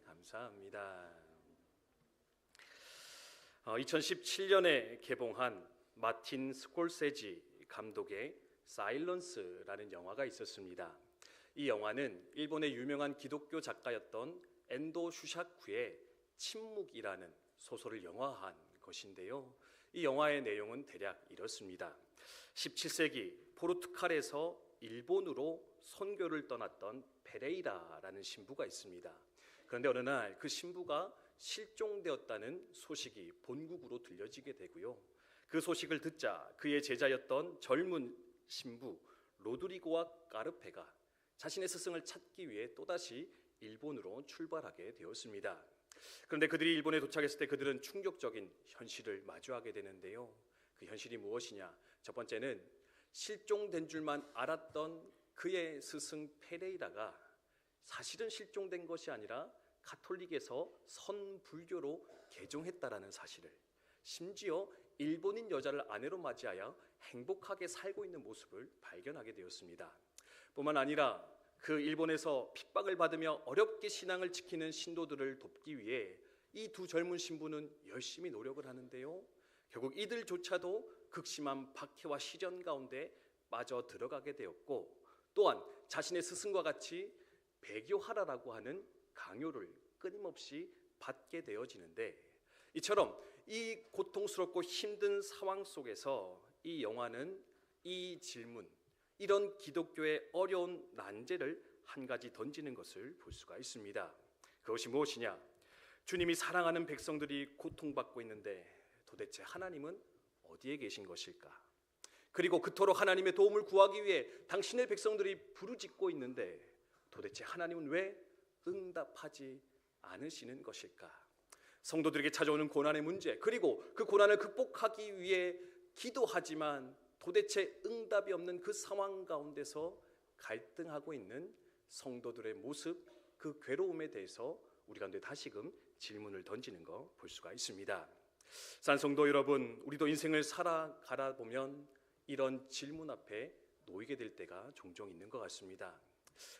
감사합니다. 2017년에 개봉한 마틴 스콜세지 감독의 사일런스라는 영화가 있었습니다. 이 영화는 일본의 유명한 기독교 작가였던 엔도 슈샤쿠의 침묵이라는 소설을 영화화한 것인데요. 이 영화의 내용은 대략 이렇습니다. 17세기 포르투갈에서 일본으로 선교를 떠났던 페레이라라는 신부가 있습니다. 그런데 어느 날 그 신부가 실종되었다는 소식이 본국으로 들려지게 되고요. 그 소식을 듣자 그의 제자였던 젊은 신부 로드리고와 까르페가 자신의 스승을 찾기 위해 또다시 일본으로 출발하게 되었습니다. 그런데 그들이 일본에 도착했을 때 그들은 충격적인 현실을 마주하게 되는데요. 그 현실이 무엇이냐? 첫 번째는 실종된 줄만 알았던 그의 스승 페레이라가 사실은 실종된 것이 아니라 가톨릭에서 선불교로 개종했다라는 사실을, 심지어 일본인 여자를 아내로 맞이하여 행복하게 살고 있는 모습을 발견하게 되었습니다. 뿐만 아니라 그 일본에서 핍박을 받으며 어렵게 신앙을 지키는 신도들을 돕기 위해 이 두 젊은 신부는 열심히 노력을 하는데요. 결국 이들조차도 극심한 박해와 시련 가운데 빠져 들어가게 되었고, 또한 자신의 스승과 같이 배교하라라고 하는 강요를 끊임없이 받게 되어지는데, 이처럼 이 고통스럽고 힘든 상황 속에서 이 영화는 이 질문, 이런 기독교의 어려운 난제를 한 가지 던지는 것을 볼 수가 있습니다. 그것이 무엇이냐? 주님이 사랑하는 백성들이 고통받고 있는데 도대체 하나님은 어디에 계신 것일까? 그리고 그토록 하나님의 도움을 구하기 위해 당신의 백성들이 부르짖고 있는데 도대체 하나님은 왜 응답하지 않으시는 것일까? 성도들에게 찾아오는 고난의 문제, 그리고 그 고난을 극복하기 위해 기도하지만 도대체 응답이 없는 그 상황 가운데서 갈등하고 있는 성도들의 모습, 그 괴로움에 대해서 우리 가운데 다시금 질문을 던지는 거 볼 수가 있습니다. 산성도 여러분, 우리도 인생을 살아가다 보면 이런 질문 앞에 놓이게 될 때가 종종 있는 것 같습니다.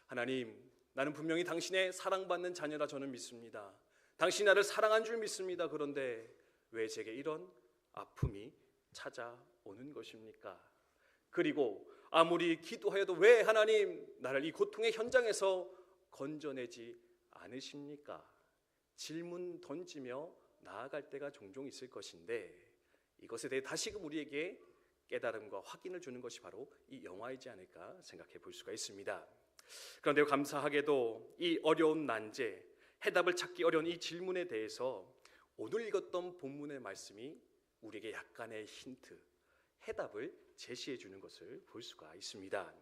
하나님, 나는 분명히 당신의 사랑받는 자녀라 저는 믿습니다. 당신이 나를 사랑한 줄 믿습니다. 그런데 왜 제게 이런 아픔이 찾아오는 것입니까? 그리고 아무리 기도하여도 왜 하나님 나를 이 고통의 현장에서 건져내지 않으십니까? 질문 던지며 나아갈 때가 종종 있을 것인데, 이것에 대해 다시금 우리에게 깨달음과 확인을 주는 것이 바로 이 영화이지 않을까 생각해 볼 수가 있습니다. 그런데 감사하게도 이 어려운 난제, 해답을 찾기 어려운 이 질문에 대해서 오늘 읽었던 본문의 말씀이 우리에게 약간의 힌트, 해답을 제시해 주는 것을 볼 수가 있습니다.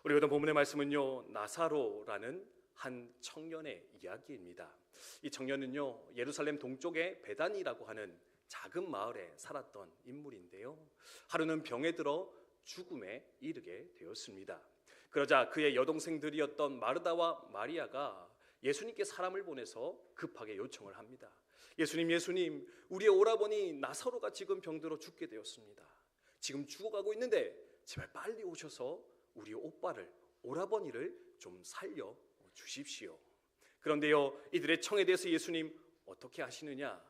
우리 읽었던 본문의 말씀은요, 나사로라는 한 청년의 이야기입니다. 이 청년은요, 예루살렘 동쪽의 베단이라고 하는 작은 마을에 살았던 인물인데요, 하루는 병에 들어 죽음에 이르게 되었습니다. 그러자 그의 여동생들이었던 마르다와 마리아가 예수님께 사람을 보내서 급하게 요청을 합니다. 예수님, 우리의 오라버니 나사로가 지금 병들어 죽게 되었습니다. 지금 죽어가고 있는데 제발 빨리 오셔서 우리 오빠를, 오라버니를 좀 살려 주십시오. 그런데요, 이들의 청에 대해서 예수님 어떻게 하시느냐?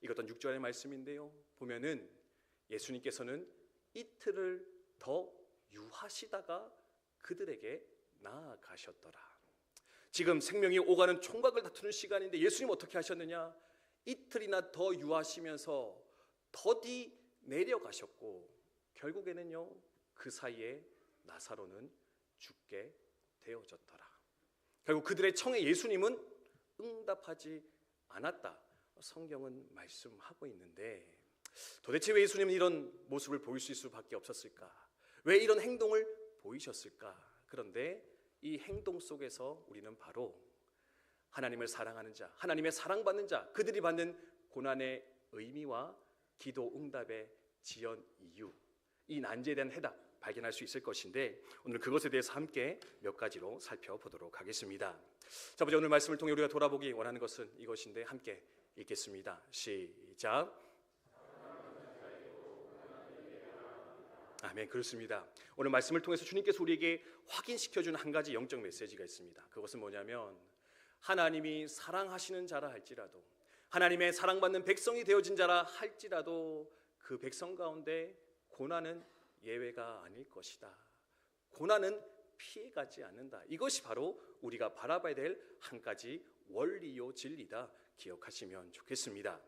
이것도 6절의 말씀인데요, 보면은 예수님께서는 이틀을 더 유하시다가 그들에게 나아가셨더라. 지금 생명이 오가는 총각을 다투는 시간인데 예수님 어떻게 하셨느냐? 이틀이나 더 유하시면서 더디 내려가셨고, 결국에는요, 그 사이에 나사로는 죽게 되어졌더라. 결국 그들의 청에 예수님은 응답하지 않았다, 성경은 말씀하고 있는데, 도대체 왜 예수님은 이런 모습을 보일 수밖에 없었을까? 왜 이런 행동을 보이셨을까? 그런데 이 행동 속에서 우리는 바로 하나님을 사랑하는 자, 하나님의 사랑받는 자, 그들이 받는 고난의 의미와 기도 응답의 지연 이유, 이 난제에 대한 해답 발견할 수 있을 것인데, 오늘 그것에 대해서 함께 몇 가지로 살펴보도록 하겠습니다. 자, 먼저 오늘 말씀을 통해 우리가 돌아보기 원하는 것은 이것인데, 함께 읽겠습니다. 시작. 아멘. 그렇습니다. 오늘 말씀을 통해서 주님께서 우리에게 확인시켜주는 한 가지 영적 메시지가 있습니다. 그것은 뭐냐면, 하나님이 사랑하시는 자라 할지라도, 하나님의 사랑받는 백성이 되어진 자라 할지라도 그 백성 가운데 고난은 예외가 아닐 것이다. 고난은 피해가지 않는다. 이것이 바로 우리가 바라봐야 될 한 가지 원리요 진리다. 기억하시면 좋겠습니다.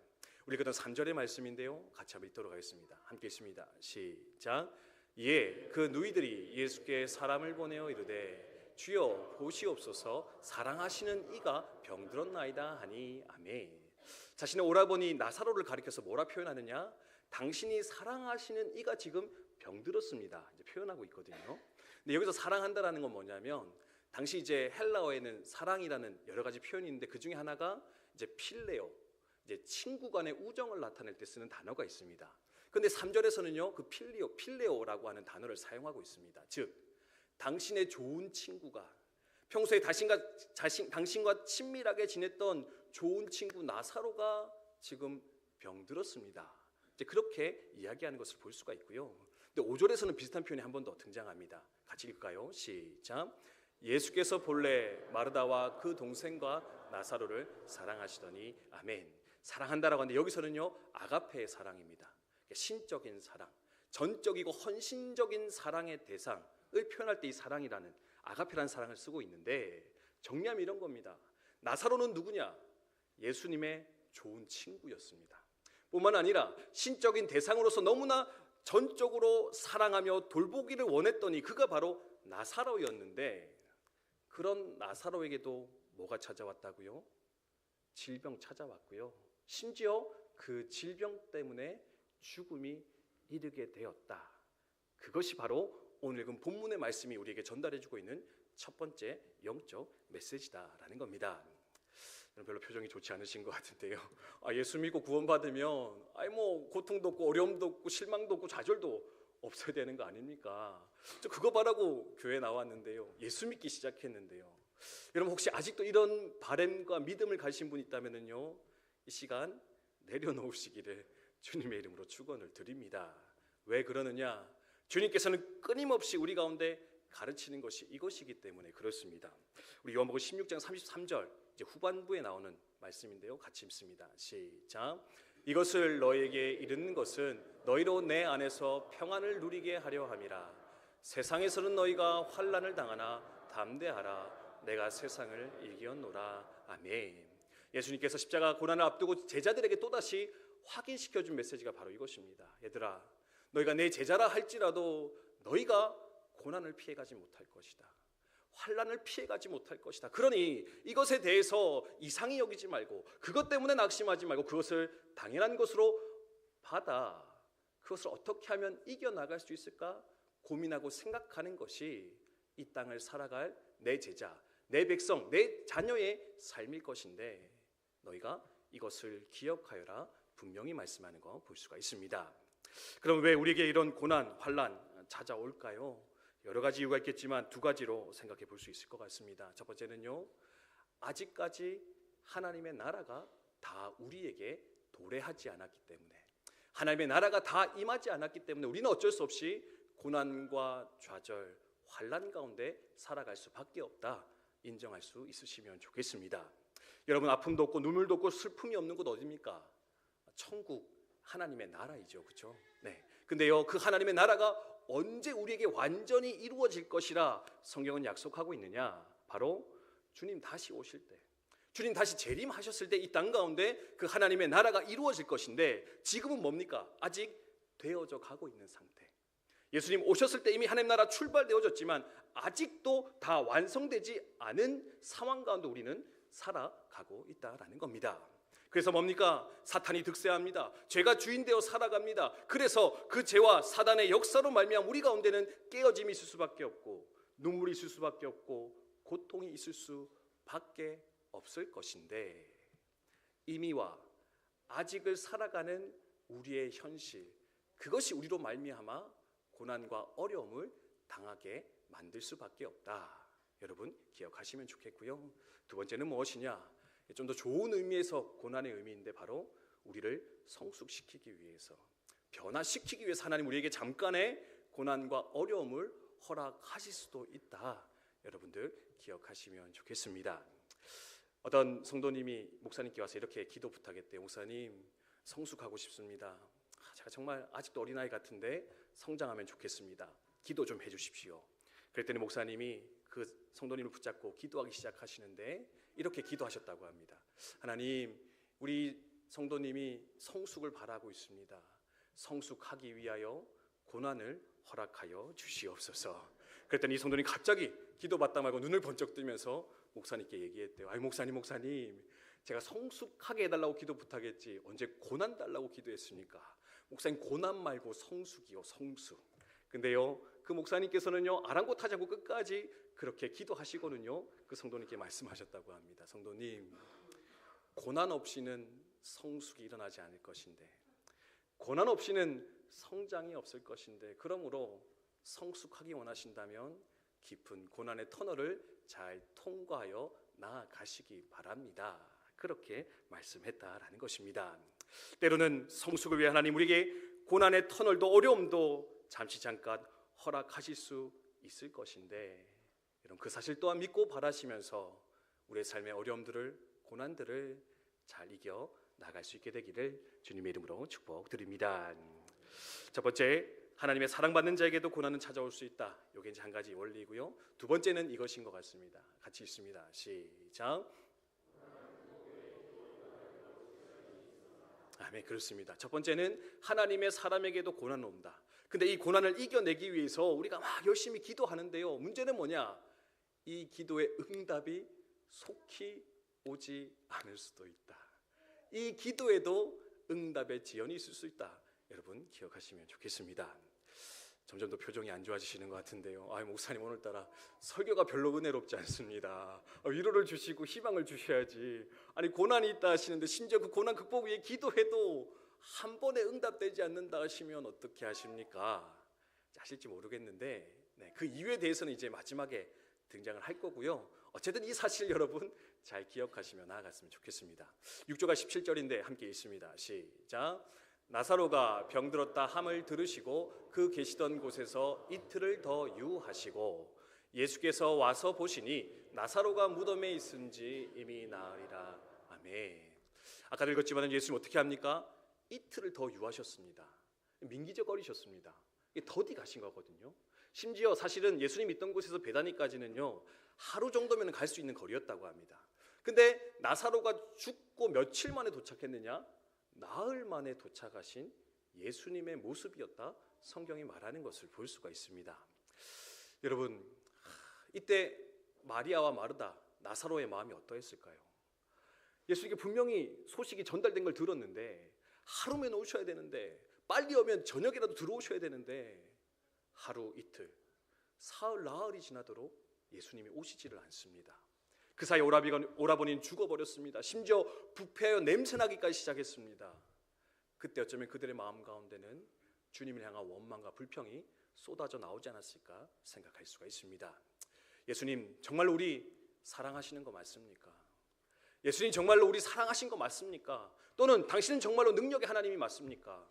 우리 그다음 3절의 말씀인데요, 같이 한번 읽도록 하겠습니다. 함께 읽습니다. 시작. 그 누이들이 예수께 사람을 보내어 이르되 주여 보시옵소서, 사랑하시는 이가 병들었나이다 하니. 아멘. 자신의 오라버니 나사로를 가리켜서 뭐라 표현하느냐? 당신이 사랑하시는 이가 지금 병들었습니다. 이제 표현하고 있거든요. 근데 여기서 사랑한다라는 건 뭐냐면, 당시 이제 헬라어에는 사랑이라는 여러 가지 표현이 있는데 그 중에 하나가 이제 필레오, 이제 친구 간의 우정을 나타낼 때 쓰는 단어가 있습니다. 근데 3절에서는요, 그 필레오라고 하는 단어를 사용하고 있습니다. 즉, 당신의 좋은 친구가, 평소에 당신과 친밀하게 지냈던 좋은 친구 나사로가 지금 병들었습니다. 이제 그렇게 이야기하는 것을 볼 수가 있고요. 근데 5절에서는 비슷한 표현이 한 번 더 등장합니다. 같이 읽을까요? 시작. 예수께서 본래 마르다와 그 동생과 나사로를 사랑하시더니. 아멘. 사랑한다라고 하는데 여기서는요, 아가페의 사랑입니다. 신적인 사랑, 전적이고 헌신적인 사랑의 대상을 표현할 때 이 사랑이라는 아가페라는 사랑을 쓰고 있는데, 정리하면 이런 겁니다. 나사로는 누구냐? 예수님의 좋은 친구였습니다. 뿐만 아니라 신적인 대상으로서 너무나 전적으로 사랑하며 돌보기를 원했더니 그가 바로 나사로였는데, 그런 나사로에게도 뭐가 찾아왔다고요? 질병 찾아왔고요. 심지어 그 질병 때문에 죽음이 이르게 되었다. 그것이 바로 오늘 읽은 본문의 말씀이 우리에게 전달해주고 있는 첫 번째 영적 메시지다라는 겁니다. 별로 표정이 좋지 않으신 것 같은데요. 예수 믿고 구원받으면 고통도 없고 어려움도 없고 실망도 없고 좌절도 없어야 되는 거 아닙니까? 저 그거 바라고 교회 나왔는데요, 예수 믿기 시작했는데요. 여러분 혹시 아직도 이런 바람과 믿음을 가진 분이 있다면요, 이 시간 내려놓으시기를 주님의 이름으로 축원을 드립니다. 왜 그러느냐? 주님께서는 끊임없이 우리 가운데 가르치는 것이 이것이기 때문에 그렇습니다. 우리 요한복음 16장 33절 이제 후반부에 나오는 말씀인데요, 같이 읽습니다. 시작. 이것을 너에게 이르는 것은 너희로 내 안에서 평안을 누리게 하려 함이라. 세상에서는 너희가 환난을 당하나 담대하라. 내가 세상을 이겼노라. 아멘. 예수님께서 십자가 고난을 앞두고 제자들에게 또다시 확인시켜준 메시지가 바로 이것입니다. 얘들아, 너희가 내 제자라 할지라도 너희가 고난을 피해가지 못할 것이다. 환난을 피해가지 못할 것이다. 그러니 이것에 대해서 이상히 여기지 말고, 그것 때문에 낙심하지 말고, 그것을 당연한 것으로 받아 그것을 어떻게 하면 이겨나갈 수 있을까 고민하고 생각하는 것이 이 땅을 살아갈 내 제자, 내 백성, 내 자녀의 삶일 것인데, 너희가 이것을 기억하여라 분명히 말씀하는 거 볼 수가 있습니다. 그럼 왜 우리에게 이런 고난, 환난 찾아올까요? 여러 가지 이유가 있겠지만 두 가지로 생각해 볼 수 있을 것 같습니다. 첫 번째는요, 아직까지 하나님의 나라가 다 우리에게 도래하지 않았기 때문에, 하나님의 나라가 다 임하지 않았기 때문에 우리는 어쩔 수 없이 고난과 좌절, 환난 가운데 살아갈 수밖에 없다. 인정할 수 있으시면 좋겠습니다. 여러분, 아픔도 없고 눈물도 없고 슬픔이 없는 곳 어디입니까? 천국, 하나님의 나라이죠, 그렇죠? 네. 근데요, 그 하나님의 나라가 언제 우리에게 완전히 이루어질 것이라 성경은 약속하고 있느냐? 바로 주님 다시 오실 때, 주님 다시 재림하셨을 때 이 땅 가운데 그 하나님의 나라가 이루어질 것인데, 지금은 뭡니까? 아직 되어져 가고 있는 상태. 예수님 오셨을 때 이미 하나님 나라 출발되어졌지만 아직도 다 완성되지 않은 상황 가운데 우리는 살아가고 있다라는 겁니다. 그래서 뭡니까? 사탄이 득세합니다. 죄가 주인 되어 살아갑니다. 그래서 그 죄와 사단의 역사로 말미암아 우리 가운데는 깨어짐이 있을 수밖에 없고, 눈물이 있을 수밖에 없고, 고통이 있을 수밖에 없을 것인데, 이미와 아직을 살아가는 우리의 현실, 그것이 우리로 말미암아 고난과 어려움을 당하게 만들 수밖에 없다. 여러분 기억하시면 좋겠고요. 두 번째는 무엇이냐? 좀 더 좋은 의미에서 고난의 의미인데, 바로 우리를 성숙시키기 위해서, 변화시키기 위해서 하나님 우리에게 잠깐의 고난과 어려움을 허락하실 수도 있다. 여러분들 기억하시면 좋겠습니다. 어떤 성도님이 목사님께 와서 이렇게 기도 부탁했대요. 목사님, 성숙하고 싶습니다. 제가 정말 아직도 어린아이 같은데 성장하면 좋겠습니다. 기도 좀 해주십시오. 그랬더니 목사님이 그 성도님을 붙잡고 기도하기 시작하시는데 이렇게 기도하셨다고 합니다. 하나님, 우리 성도님이 성숙을 바라고 있습니다. 성숙하기 위하여 고난을 허락하여 주시옵소서. 그랬더니 이 성도님 갑자기 기도받다 말고 눈을 번쩍 뜨면서 목사님께 얘기했대요. 아이 목사님, 제가 성숙하게 해달라고 기도 부탁했지 언제 고난 달라고 기도했습니까? 목사님, 고난 말고 성숙이요, 성숙. 근데요, 그 목사님께서는요, 아랑곳하지 않고 끝까지 그렇게 기도하시고는요, 그 성도님께 말씀하셨다고 합니다. 성도님, 고난 없이는 성숙이 일어나지 않을 것인데, 고난 없이는 성장이 없을 것인데, 그러므로 성숙하기 원하신다면 깊은 고난의 터널을 잘 통과하여 나아가시기 바랍니다. 그렇게 말씀했다라는 것입니다. 때로는 성숙을 위해 하나님 우리에게 고난의 터널도 어려움도 잠시 잠깐 허락하실 수 있을 것인데, 여러분 그 사실 또한 믿고 바라시면서 우리의 삶의 어려움들을, 고난들을 잘 이겨 나갈 수 있게 되기를 주님의 이름으로 축복드립니다. 첫 번째, 하나님의 사랑받는 자에게도 고난은 찾아올 수 있다. 이게 이제 한 가지 원리고요. 두 번째는 이것인 것 같습니다. 같이 읽습니다. 시작. 아멘. 그렇습니다. 첫 번째는 하나님의 사람에게도 고난은 온다. 근데 이 고난을 이겨내기 위해서 우리가 막 열심히 기도하는데요, 문제는 뭐냐? 이 기도의 응답이 속히 오지 않을 수도 있다. 이 기도에도 응답의 지연이 있을 수 있다. 여러분 기억하시면 좋겠습니다. 점점 더 표정이 안 좋아지시는 것 같은데요. 목사님 오늘따라 설교가 별로 은혜롭지 않습니다. 위로를 주시고 희망을 주셔야지. 고난이 있다 하시는데 심지어 그 고난 극복 위해 기도해도 한 번에 응답되지 않는다 하시면 어떻게 하십니까? 하실지 모르겠는데, 그 이유에 대해서는 이제 마지막에 등장을 할 거고요. 어쨌든 이 사실 여러분 잘 기억하시며 나아갔으면 좋겠습니다. 6절과 17절인데 함께 읽습니다. 시작. 나사로가 병들었다 함을 들으시고 그 계시던 곳에서 이틀을 더 유하시고 예수께서 와서 보시니 나사로가 무덤에 있은지 이미 나으리라. 아멘. 아까도 읽었지만 예수님 어떻게 합니까? 이틀을 더 유하셨습니다. 민기적거리셨습니다. 더디 가신 거거든요. 심지어 사실은 예수님 있던 곳에서 베다니까지는요, 하루 정도면 갈 수 있는 거리였다고 합니다. 근데 나사로가 죽고 며칠 만에 도착했느냐? 나흘 만에 도착하신 예수님의 모습이었다 성경이 말하는 것을 볼 수가 있습니다. 여러분, 이때 마리아와 마르다, 나사로의 마음이 어떠했을까요? 예수님께 분명히 소식이 전달된 걸 들었는데 하루면 오셔야 되는데, 빨리 오면 저녁이라도 들어오셔야 되는데 하루, 이틀, 사흘, 나흘이 지나도록 예수님이 오시지를 않습니다. 그 사이 오라버니는 죽어버렸습니다. 심지어 부패하여 냄새나기까지 시작했습니다. 그때 어쩌면 그들의 마음 가운데는 주님을 향한 원망과 불평이 쏟아져 나오지 않았을까 생각할 수가 있습니다. 예수님 정말로 우리 사랑하시는 거 맞습니까? 예수님 정말로 우리 사랑하신 거 맞습니까? 또는 당신은 정말로 능력의 하나님이 맞습니까?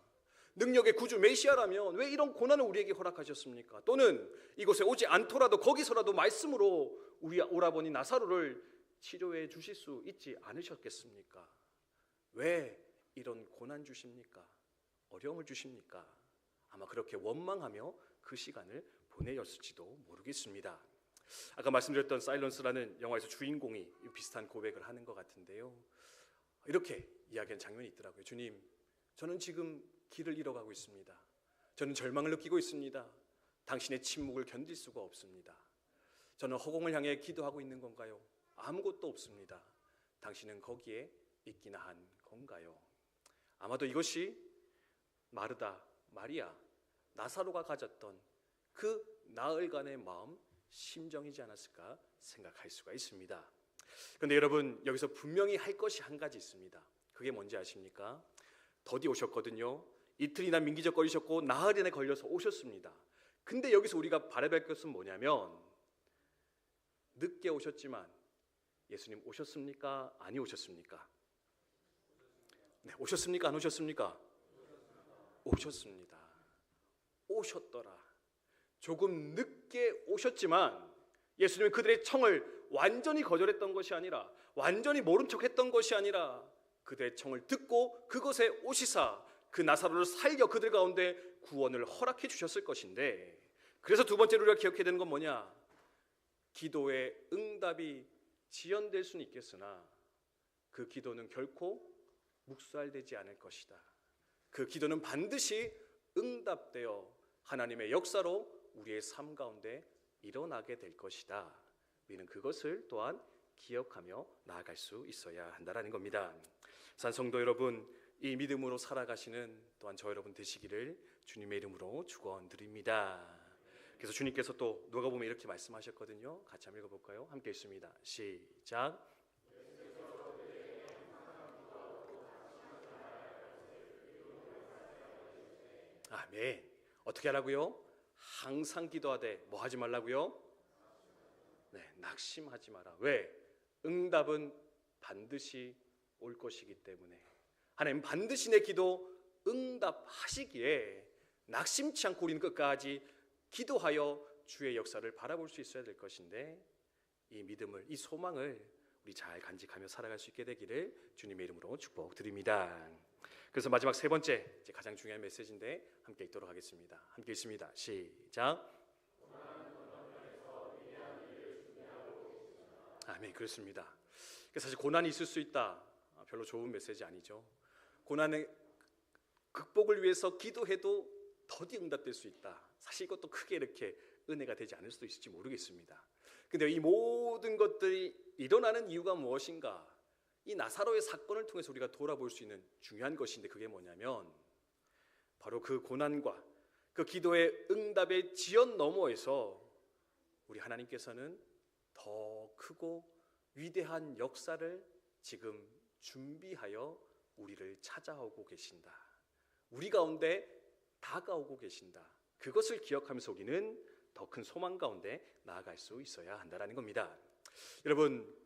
능력의 구주 메시아라면 왜 이런 고난을 우리에게 허락하셨습니까? 또는 이곳에 오지 않더라도 거기서라도 말씀으로 우리 오라버니 나사로를 치료해 주실 수 있지 않으셨겠습니까? 왜 이런 고난 주십니까? 어려움을 주십니까? 아마 그렇게 원망하며 그 시간을 보내었을지도 모르겠습니다. 아까 말씀드렸던 사일런스라는 영화에서 주인공이 비슷한 고백을 하는 것 같은데요, 이렇게 이야기하는 장면이 있더라고요. 주님, 저는 지금 길을 잃어가고 있습니다. 저는 절망을 느끼고 있습니다. 당신의 침묵을 견딜 수가 없습니다. 저는 허공을 향해 기도하고 있는 건가요? 아무것도 없습니다. 당신은 거기에 있기나 한 건가요? 아마도 이것이 마르다, 마리아, 나사로가 가졌던 그 나흘간의 마음, 심정이지 않았을까 생각할 수가 있습니다. 그런데 여러분, 여기서 분명히 할 것이 한 가지 있습니다. 그게 뭔지 아십니까? 더디 오셨거든요. 이틀이나 민기적거리셨고 나흘이나 걸려서 오셨습니다. 근데 여기서 우리가 바라볼 것은 뭐냐면, 늦게 오셨지만 예수님 오셨습니까? 아니 오셨습니까? 네, 오셨습니까? 안 오셨습니까? 오셨습니다. 오셨더라. 조금 늦게 오셨지만 예수님은 그들의 청을 완전히 거절했던 것이 아니라, 완전히 모른 척했던 것이 아니라 그들의 청을 듣고 그것에 오시사 그 나사로를 살려 그들 가운데 구원을 허락해 주셨을 것인데, 그래서 두 번째로 우리가 기억해야 되는 건 뭐냐? 기도의 응답이 지연될 수는 있겠으나 그 기도는 결코 묵살되지 않을 것이다. 그 기도는 반드시 응답되어 하나님의 역사로 우리의 삶 가운데 일어나게 될 것이다. 우리는 그것을 또한 기억하며 나아갈 수 있어야 한다는 겁니다. 산성도 여러분, 이 믿음으로 살아가시는 또한 저 여러분 되시기를 주님의 이름으로 축원드립니다. 그래서 주님께서 또 누가복음에 이렇게 말씀하셨거든요. 같이 한번 읽어볼까요? 함께 읽습니다. 시작. 아멘. 어떻게 하라고요? 항상 기도하되 뭐 하지 말라고요? 네, 낙심하지 마라. 왜? 응답은 반드시 올 것이기 때문에. 하나님 반드시 내 기도 응답하시기에 낙심치 않고 우리는 끝까지 기도하여 주의 역사를 바라볼 수 있어야 될 것인데, 이 믿음을, 이 소망을 우리 잘 간직하며 살아갈 수 있게 되기를 주님의 이름으로 축복드립니다. 그래서 마지막 세 번째, 이제 가장 중요한 메시지인데 함께 읽도록 하겠습니다. 함께 읽습니다. 시작. 아멘. 그렇습니다. 사실 고난이 있을 수 있다, 별로 좋은 메시지 아니죠. 고난의 극복을 위해서 기도해도 더디 응답될 수 있다. 사실 이것도 크게 이렇게 은혜가 되지 않을 수도 있을지 모르겠습니다. 근데 이 모든 것들이 일어나는 이유가 무엇인가? 이 나사로의 사건을 통해서 우리가 돌아볼 수 있는 중요한 것인데, 그게 뭐냐면 바로 그 고난과 그 기도의 응답의 지연 너머에서 우리 하나님께서는 더 크고 위대한 역사를 지금 준비하여 우리를 찾아오고 계신다. 우리 가운데 다가오고 계신다. 그것을 기억하면서 우리는 더 큰 소망 가운데 나아갈 수 있어야 한다는 겁니다. 여러분,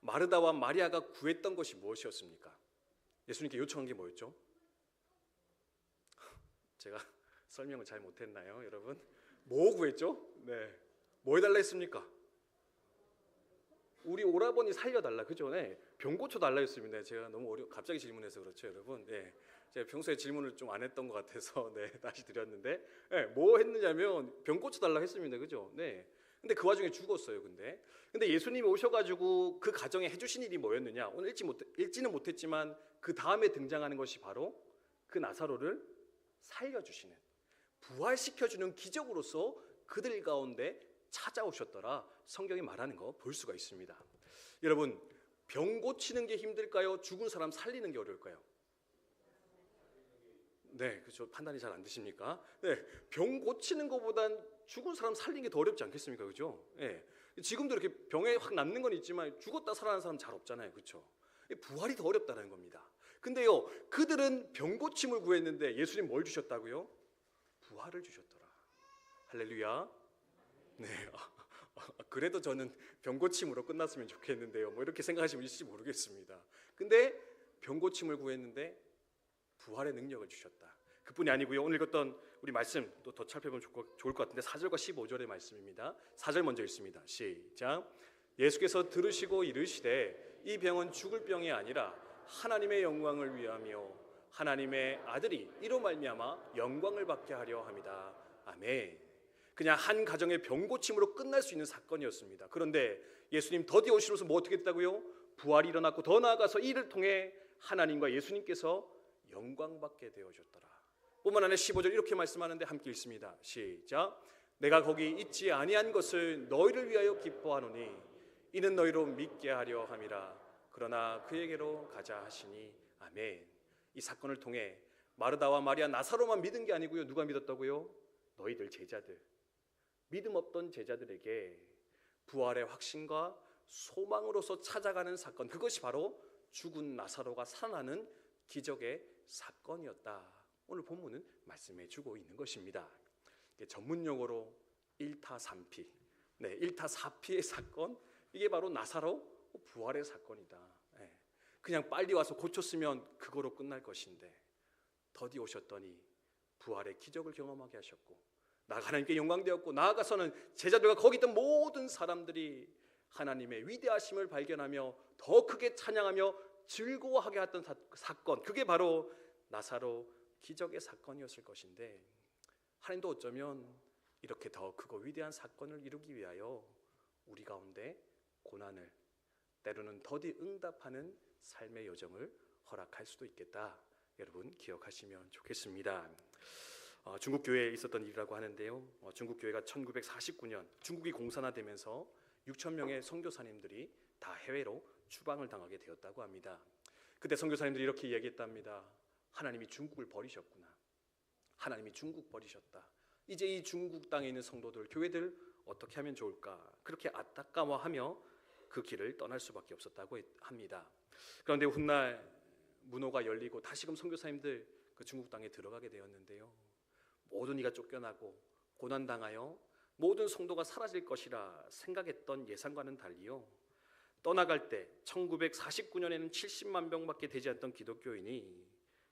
마르다와 마리아가 구했던 것이 무엇이었습니까? 예수님께 요청한 게 뭐였죠? 제가 설명을 잘 못했나요, 여러분? 뭐 구했죠? 네, 뭐 해달라 했습니까? 우리 오라버니 살려달라, 그죠? 네, 병 고쳐달라 했습니다. 제가 너무 갑자기 질문해서 그렇죠, 여러분. 네, 제가 평소에 질문을 좀 안 했던 것 같아서 네, 다시 드렸는데, 네, 뭐 했느냐면 병 고쳐달라 했습니다, 그죠? 네. 근데 그 와중에 죽었어요. 근데 예수님이 오셔가지고 그 가정에 해주신 일이 뭐였느냐? 오늘 읽지는 못했지만 그 다음에 등장하는 것이 바로 그 나사로를 살려주시는, 부활시켜주는 기적으로서 그들 가운데 찾아오셨더라. 성경이 말하는 거 볼 수가 있습니다. 여러분, 병 고치는 게 힘들까요? 죽은 사람 살리는 게 어려울까요? 네, 그렇죠. 판단이 잘 안 되십니까? 네, 병 고치는 것보단 죽은 사람 살리는 게 더 어렵지 않겠습니까? 그죠? 네, 지금도 이렇게 병에 확 낫는 건 있지만 죽었다 살아난 사람 잘 없잖아요. 그렇죠? 부활이 더 어렵다는 겁니다. 근데요, 그들은 병 고침을 구했는데 예수님 뭘 주셨다고요? 부활을 주셨더라. 할렐루야. 네, 그래도 저는 병 고침으로 끝났으면 좋겠는데요. 뭐 이렇게 생각하시면 있을지 모르겠습니다. 근데 병 고침을 구했는데 부활의 능력을 주셨다. 그뿐이 아니고요. 오늘 읽었던 우리 말씀 또 더 살펴보면 좋을 것 같은데 4절과 15절의 말씀입니다. 4절 먼저 읽습니다. 시작. 예수께서 들으시고 이르시되 이 병은 죽을 병이 아니라 하나님의 영광을 위하며 하나님의 아들이 이로 말미암아 영광을 받게 하려 함이다. 아멘. 그냥 한 가정의 병 고침으로 끝날 수 있는 사건이었습니다. 그런데 예수님 더디 오시면서 뭐 어떻게 했다고요? 부활이 일어났고 더 나아가서 이를 통해 하나님과 예수님께서 영광받게 되어졌더라. 뿐만 아니라 15절 이렇게 말씀하는데 함께 읽습니다. 시작. 내가 거기 있지 아니한 것을 너희를 위하여 기뻐하노니 이는 너희로 믿게 하려 함이라. 그러나 그에게로 가자 하시니 아멘. 이 사건을 통해 마르다와 마리아, 나사로만 믿은 게 아니고요. 누가 믿었다고요? 너희들 제자들, 믿음 없던 제자들에게 부활의 확신과 소망으로서 찾아가는 사건, 그것이 바로 죽은 나사로가 살아나는 기적의 사건이었다. 오늘 본문은 말씀해 주고 있는 것입니다. 전문 용어로 1타3피, 네, 1타4피의 사건, 이게 바로 나사로 부활의 사건이다. 네, 그냥 빨리 와서 고쳤으면 그거로 끝날 것인데 더디 오셨더니 부활의 기적을 경험하게 하셨고 하나님께 영광되었고 나아가서는 제자들과 거기 있던 모든 사람들이 하나님의 위대하심을 발견하며 더 크게 찬양하며 즐거워하게 했던 사건, 그게 바로 나사로 기적의 사건이었을 것인데, 하나님도 어쩌면 이렇게 더 크고 위대한 사건을 이루기 위하여 우리 가운데 고난을, 때로는 더디 응답하는 삶의 여정을 허락할 수도 있겠다. 여러분 기억하시면 좋겠습니다. 중국 교회에 있었던 일이라고 하는데요. 중국 교회가 1949년 중국이 공산화되면서 6천 명의 선교사님들이 다 해외로 추방을 당하게 되었다고 합니다. 그때 선교사님들이 이렇게 이야기했답니다. 하나님이 중국을 버리셨구나. 하나님이 중국 버리셨다. 이제 이 중국 땅에 있는 성도들, 교회들 어떻게 하면 좋을까? 그렇게 안타까워하며 그 길을 떠날 수밖에 없었다고 합니다. 그런데 훗날 문호가 열리고 다시금 선교사님들 그 중국 땅에 들어가게 되었는데요. 모든 이가 쫓겨나고 고난당하여 모든 성도가 사라질 것이라 생각했던 예상과는 달리요, 떠나갈 때 1949년에는 70만 명밖에 되지 않던 기독교인이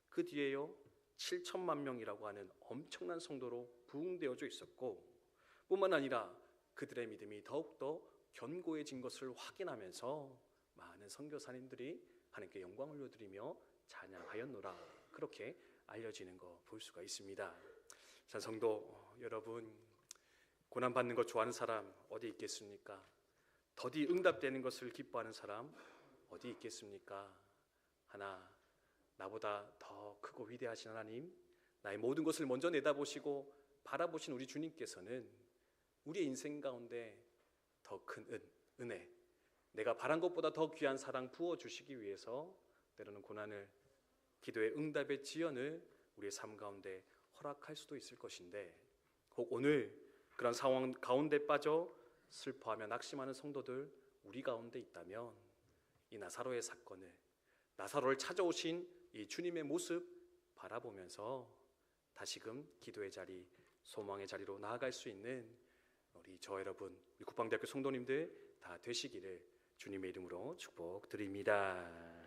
그 뒤에요 7천만 명이라고 하는 엄청난 성도로 부흥되어져 있었고, 뿐만 아니라 그들의 믿음이 더욱더 견고해진 것을 확인하면서 많은 선교사님들이 하나님께 영광을 올려드리며 찬양하였노라, 그렇게 알려지는 거 볼 수가 있습니다. 자, 성도 여러분, 고난받는 것 좋아하는 사람 어디 있겠습니까? 더디 응답되는 것을 기뻐하는 사람 어디 있겠습니까? 하나, 나보다 더 크고 위대하신 하나님, 나의 모든 것을 먼저 내다보시고 바라보신 우리 주님께서는 우리의 인생 가운데 더 큰 은혜, 내가 바란 것보다 더 귀한 사랑 부어주시기 위해서 때로는 고난을, 기도의 응답의 지연을 우리의 삶 가운데 허락할 수도 있을 것인데, 혹 오늘 그런 상황 가운데 빠져 슬퍼하며 낙심하는 성도들 우리 가운데 있다면, 이 나사로의 사건을, 나사로를 찾아오신 이 주님의 모습 바라보면서 다시금 기도의 자리, 소망의 자리로 나아갈 수 있는 우리 저 여러분, 우리 국방대학교 성도님들 다 되시기를 주님의 이름으로 축복드립니다.